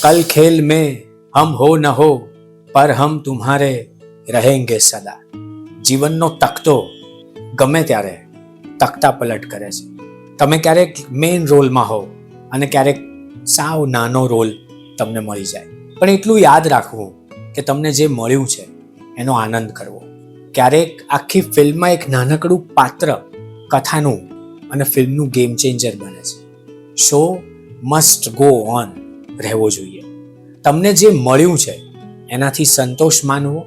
कल खेल में हम हो न हो पर हम तुम्हारे रहेंगे सदा. જીવનનો તખતો ગમે ત્યારે તખતા પલટ કરે છે. તમે ક્યારેક મેઇન રોલમાં હો અને ક્યારેક સાવ નાનો રોલ તમને મળી જાય, પણ એટલું યાદ રાખવું કે તમને જે મળ્યું છે એનો આનંદ કરવો. ક્યારેક આખી ફિલ્મમાં એક નાનકડું પાત્ર કથાનું અને ફિલ્મનું ગેમ ચેન્જર બને છે. શો મસ્ટ ગો ઓન રહેવો જોઈએ. તમને જે મળ્યું છે એનાથી સંતોષ માનવો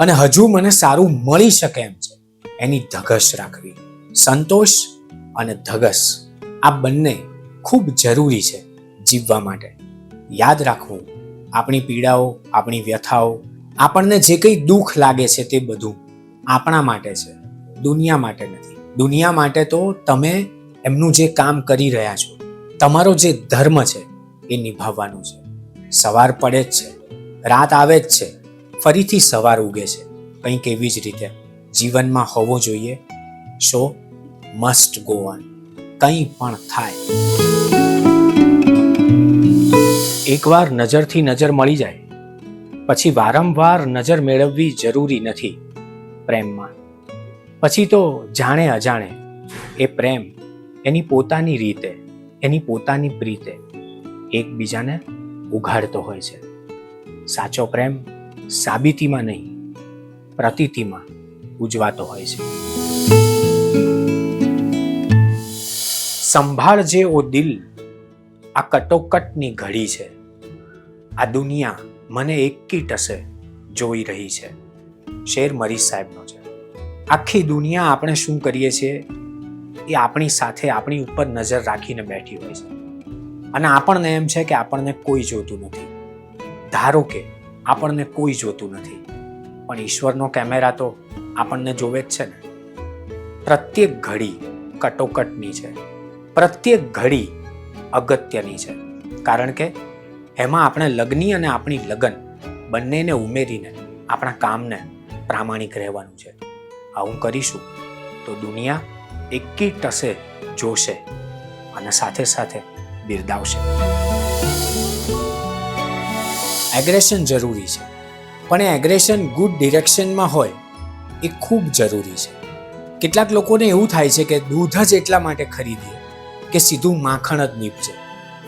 અને હજુ મને સારું મળી શકે એમ છે એની ધગશ રાખવી. સંતોષ અને ધગશ આ બંને ખૂબ જરૂરી છે જીવવા માટે. યાદ રાખવું, આપણી પીડાઓ, આપણી વ્યથાઓ, આપણને જે કંઈ દુઃખ લાગે છે તે બધું આપણા માટે છે, દુનિયા માટે નથી. દુનિયા માટે તો તમે એમનું જે કામ કરી રહ્યા છો, તમારો જે ધર્મ છે એ નિભાવવાનું છે. સવાર પડે જ છે, રાત આવે જ છે, ફરીથી સવાર ઉગે છે. કંઈક એવી જ રીતે જીવનમાં હોવો જોઈએ. શો મસ્ટ ગો ઓન, કંઈ પણ થાય. એકવાર નજરથી નજર મળી જાય પછી વારંવાર નજર મેળવવી જરૂરી નથી પ્રેમમાં. પછી તો જાણે અજાણે એ પ્રેમ એની પોતાની રીતે, એની પોતાની પ્રીતે એકબીજાને ઉઘાડતો હોય છે. સાચો પ્રેમ સાબિતીમાં નહીં, પ્રતીતિમાં ઉજવાતો હોય છે. સંભાળજે ઓ દિલ, આ કટોકટની ઘડી છે. આ દુનિયા મને એકી ટસે જોઈ રહી છે. શેર મરી સાહેબનો છે. આખી દુનિયા આપણે શું કરીએ છીએ એ આપણી સાથે, આપણી ઉપર નજર રાખીને બેઠી હોય છે અને આપણને એમ છે કે આપણને કોઈ જોતું નથી. ધારો કે આપણને કોઈ જોતું નથી, પણ ઈશ્વરનો કેમેરા તો આપણને જોવે જ છે ને. પ્રત્યેક ઘડી કટોકટની છે, પ્રત્યેક ઘડી અગત્યની છે, કારણ કે એમાં આપણે લગ્ની અને આપણી લગન બંનેને ઉમેરીને આપણા કામને પ્રામાણિક રહેવાનું છે. આવું કરીશું તો દુનિયા એકી ટસે જોશે અને સાથે સાથે બિરદાવશે. એગ્રેશન જરૂરી છે, પણ એ એગ્રેશન ગુડ ડિરેક્શનમાં હોય એ ખૂબ જરૂરી છે. કેટલાક લોકોને એવું થાય છે કે દૂધ જ એટલા માટે ખરીદીએ કે સીધું માખણ જ નીપજે.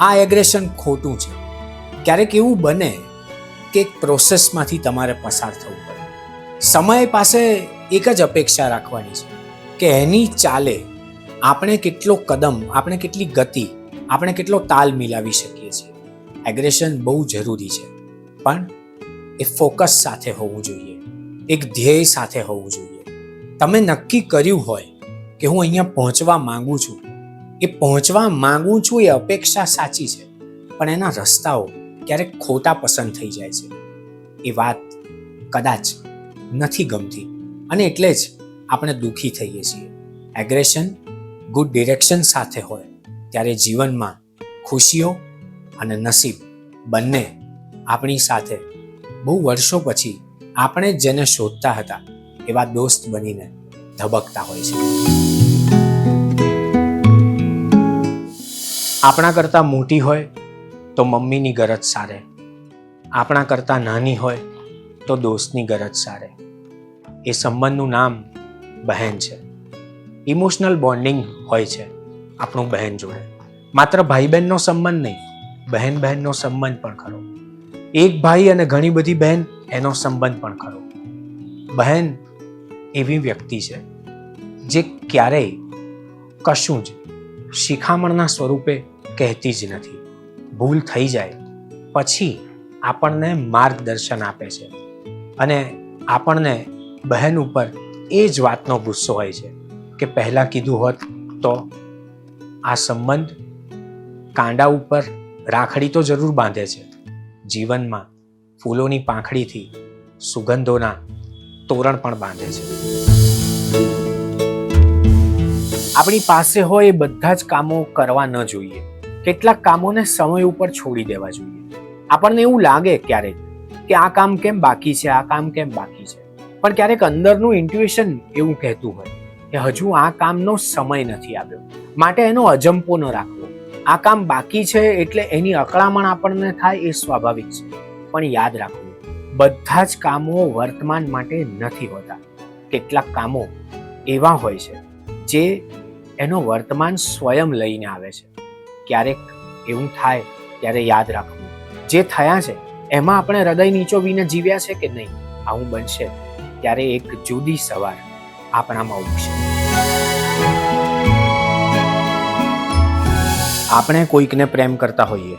આ એગ્રેશન ખોટું છે. ક્યારેક એવું બને કે એક પ્રોસેસમાંથી તમારે પસાર થવું પડે. સમય પાસે એક જ અપેક્ષા રાખવાની છે કે એની ચાલે આપણે કેટલો કદમ, આપણે કેટલી ગતિ, આપણે કેટલો તાલ મિલાવી શકીએ છીએ. એગ્રેશન બહુ જરૂરી છે, પણ એ ફોકસ સાથે હોવું જોઈએ, એક ધ્યેય સાથે હોવું જોઈએ. તમે નક્કી કર્યું હોય કે હું અહીંયા પહોંચવા માંગુ છું, એ પહોંચવા માંગુ છું એ અપેક્ષા સાચી છે, પણ એના રસ્તાઓ ક્યારેક ખોટા પસંદ થઈ જાય છે. એ વાત કદાચ નથી ગમતી અને એટલે જ આપણે દુઃખી થઈએ છીએ. એગ્રેશન ગુડ ડિરેક્શન સાથે હોય ત્યારે જીવનમાં ખુશીઓ અને નસીબ બંને આપણી સાથે બહુ વર્ષો પછી આપણે જેને શોધતા હતા એવા દોસ્ત બનીને ધબકતા હોય છે. આપણા કરતાં મોટી હોય તો મમ્મીની ગરજ સારે, આપણા કરતાં નાની હોય તો દોસ્તની ગરજ સારે. એ સંબંધનું નામ બહેન છે. ઇમોશનલ બોન્ડિંગ હોય છે આપણું બહેન જોડે. માત્ર ભાઈ બહેનનો સંબંધ નહીં, બહેન બહેનનો સંબંધ પણ ખરો. એક ભાઈ અને ઘણી બધી બહેન એનો સંબંધ પણ ખરો. બહેન એવી વ્યક્તિ છે જે ક્યારેય કશું જ શિખામણના સ્વરૂપે કહેતી જ નથી. ભૂલ થઈ જાય પછી આપણને માર્ગદર્શન આપે છે અને આપણને બહેન ઉપર એ જ વાતનો ગુસ્સો હોય છે કે પહેલાં કીધું હોત તો આ સંબંધ કાંડા ઉપર રાખડી તો જરૂર બાંધે છે, જીવનમાં ફૂલોની પાંખડીથી સુગંધોના તોરણ પણ બાંધે છે. આપણી પાસે હોય એ બધા જ કામો કરવા ન જોઈએ. કેટલાક કામોને સમય ઉપર છોડી દેવા જોઈએ. આપણને એવું લાગે ક્યારેક કે આ કામ કેમ બાકી છે, આ કામ કેમ બાકી છે, પણ ક્યારેક અંદરનું ઇન્ટ્યુઇશન એવું કહેતું હોય કે હજુ આ કામનો સમય નથી આવ્યો, માટે એનો અજંપો ન રાખવો. આ કામ બાકી છે એટલે એની અકળામણ આપણને થાય એ સ્વાભાવિક છે. પણ યાદ રાખવું, બધા જ કામો વર્તમાન માટે નથી હોતા. કેટલાક કામો એવા હોય છે જે એનો વર્તમાન સ્વયં લઈને આવે છે. ક્યારેક એવું થાય ત્યારે યાદ રાખવું, જે થયા છે એમાં આપણે હૃદય નીચોવીને જીવ્યા છે કે નહીં. આવું બનશે ત્યારે એક જુદી સવાર આપણામાં ઉગશે. આપણે કોઈકને પ્રેમ કરતા હોઈએ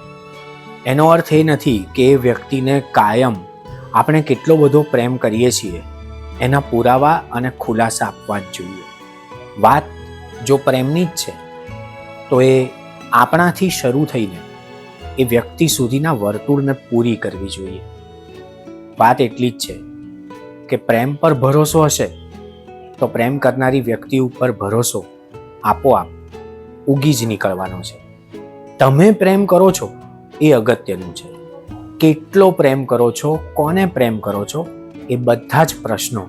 એનો અર્થ એ નથી કે એ વ્યક્તિને કાયમ આપણે કેટલો બધો પ્રેમ કરીએ છીએ એના પુરાવા અને ખુલાસા આપવા જ જોઈએ. વાત જો પ્રેમની જ છે તો એ આપણાથી શરૂ થઈને એ વ્યક્તિ સુધીના વર્તુળને પૂરી કરવી જોઈએ. વાત એટલી જ છે કે પ્રેમ પર ભરોસો હશે તો પ્રેમ કરનારી વ્યક્તિ ઉપર ભરોસો આપોઆપ ઉગી જ નીકળવાનો છે. તમે પ્રેમ કરો છો એ અગત્યનું છે. કેટલો પ્રેમ કરો છો, કોને પ્રેમ કરો છો, એ બધા જ પ્રશ્નો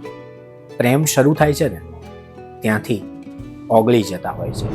પ્રેમ શરૂ થાય છે ને ત્યાંથી ઓગળી જતા હોય છે.